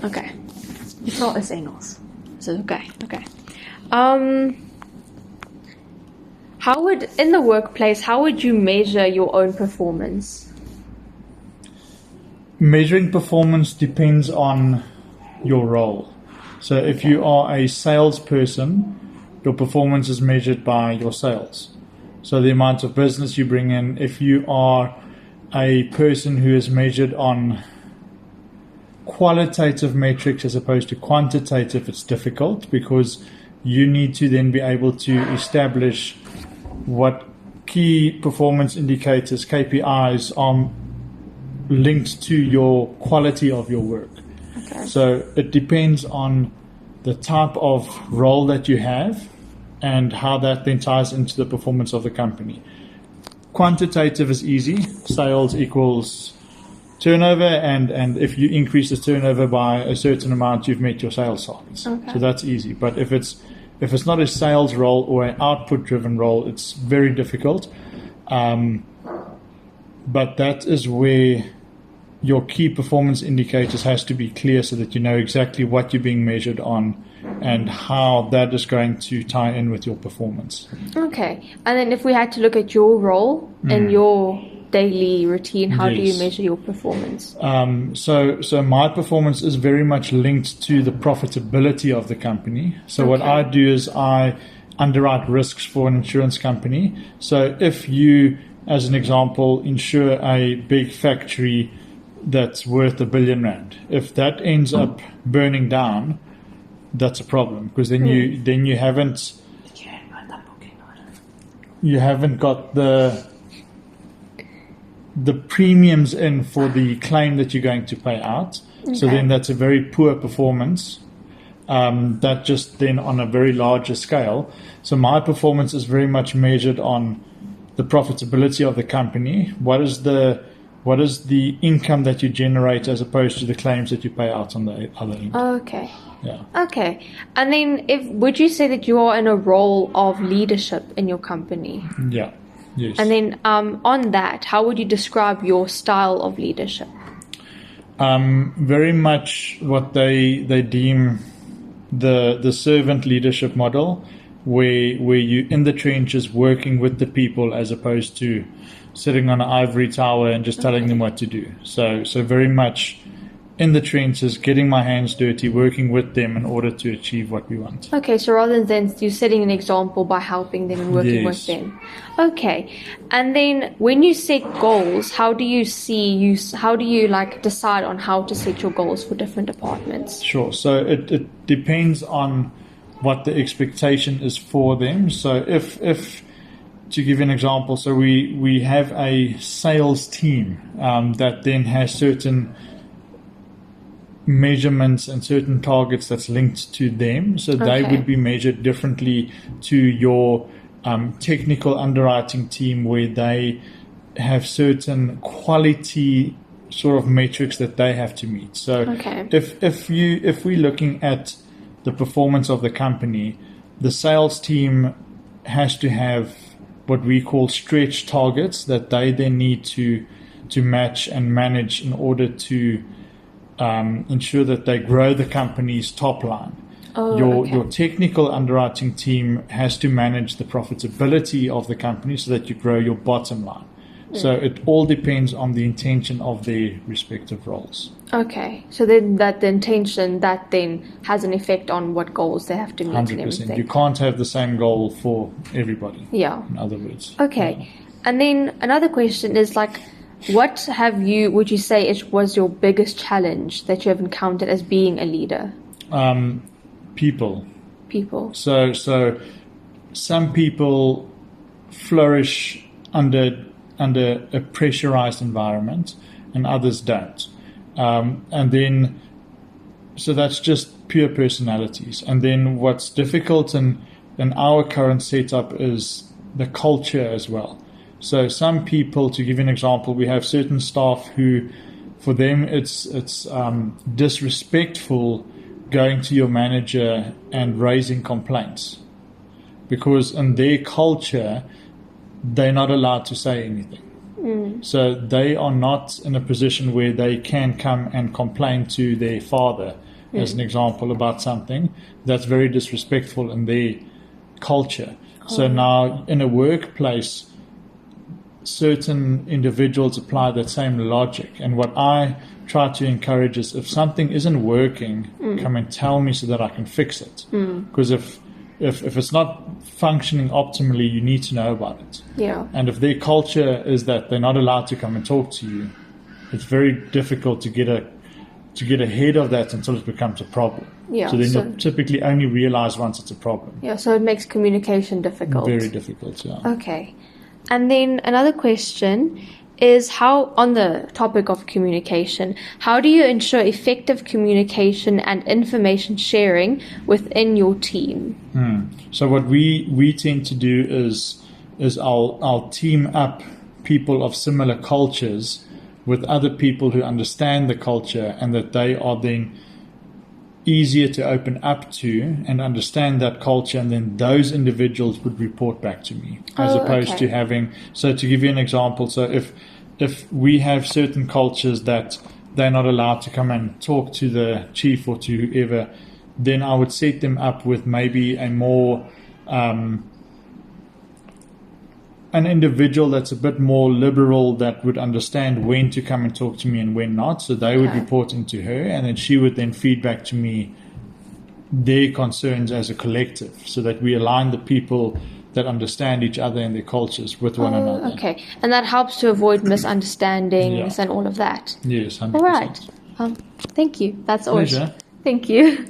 Okay. Taal is Engels. So okay. In the workplace, how would you measure your own performance? Measuring performance depends on your role. So if you are a salesperson, your performance is measured by your sales. So the amount of business you bring in. If you are a person who is measured on qualitative metrics as opposed to quantitative, it's difficult because you need to then be able to establish what key performance indicators, KPIs, are linked to your quality of your work. Okay. So it depends on the type of role that you have and how that then ties into the performance of the company. Quantitative is easy. Sales equals turnover, and if you increase the turnover by a certain amount, you've met your sales targets. Okay. So that's easy. But if it's not a sales role or an output-driven role, it's very difficult. But that is where your key performance indicators has to be clear so that you know exactly what you're being measured on and how that is going to tie in with your performance. Okay. And then if we had to look at your role and your daily routine, how do you measure your performance? So my performance is very much linked to the profitability of the company. So what I do is I underwrite risks for an insurance company. So if you, as an example, insure a big factory that's worth R1 billion, if that ends up burning down, that's a problem because then you haven't got the premiums in for the claim that you're going to pay out. Okay. So then that's a very poor performance. That just then on a very larger scale. So my performance is very much measured on the profitability of the company. What is the income that you generate as opposed to the claims that you pay out on the other end? Okay. Yeah. Okay. And then would you say that you are in a role of leadership in your company? Yeah. Yes. And then on that, how would you describe your style of leadership? Very much what they deem the servant leadership model, where you in the trenches working with the people as opposed to sitting on an ivory tower and just telling them what to do. So very much in the trenches, getting my hands dirty, working with them in order to achieve what we want. Okay, so rather than you setting an example by helping them and working with them. Okay, and then when you set goals, how do you decide on how to set your goals for different departments? Sure. So it depends on what the expectation is for them. So if to give you an example, so we have a sales team that then has certain measurements and certain targets that's linked to them. So they would be measured differently to your technical underwriting team, where they have certain quality sort of metrics that they have to meet. So if we're looking at the performance of the company, the sales team has to have what we call stretch targets that they then need to match and manage in order to ensure that they grow the company's top line. Your technical underwriting team has to manage the profitability of the company so that you grow your bottom line. So it all depends on the intention of their respective roles. Okay, so then the intention that then has an effect on what goals they have to meet. 100%. You can't have the same goal for everybody. Yeah. In other words. Okay, and then another question is what would you say was your biggest challenge that you have encountered as being a leader? People. So some people flourish under a pressurized environment and others don't. And then, so that's just pure personalities. And then what's difficult in our current setup is the culture as well. So some people, to give you an example, we have certain staff who, for them, it's disrespectful going to your manager and raising complaints, because in their culture, they're not allowed to say anything. So they are not in a position where they can come and complain to their father as an example, about something, that's very disrespectful in their culture. So now in a workplace, certain individuals apply that same logic. And what I try to encourage is, if something isn't working, come and tell me so that I can fix it. Because if it's not functioning optimally, you need to know about it. Yeah. And if their culture is that they're not allowed to come and talk to you, it's very difficult to get ahead of that until it becomes a problem. Yeah, so then you'll typically only realize once it's a problem. Yeah, so it makes communication difficult. Very difficult, yeah. Okay. And then another question is, how, on the topic of communication, how do you ensure effective communication and information sharing within your team? So what we tend to do is I'll team up people of similar cultures with other people who understand the culture, and that they are then easier to open up to and understand that culture, and then those individuals would report back to me, as opposed to having. So to give you an example, so if we have certain cultures that they're not allowed to come and talk to the chief or to whoever, then I would set them up with maybe a more an individual that's a bit more liberal, that would understand when to come and talk to me and when not. So they would report into her, and then she would then feed back to me their concerns as a collective, so that we align the people that understand each other and their cultures with one another. Okay. And that helps to avoid misunderstandings and all of that. Yes, 100%. All right. Thank you. That's all. Pleasure. Thank you.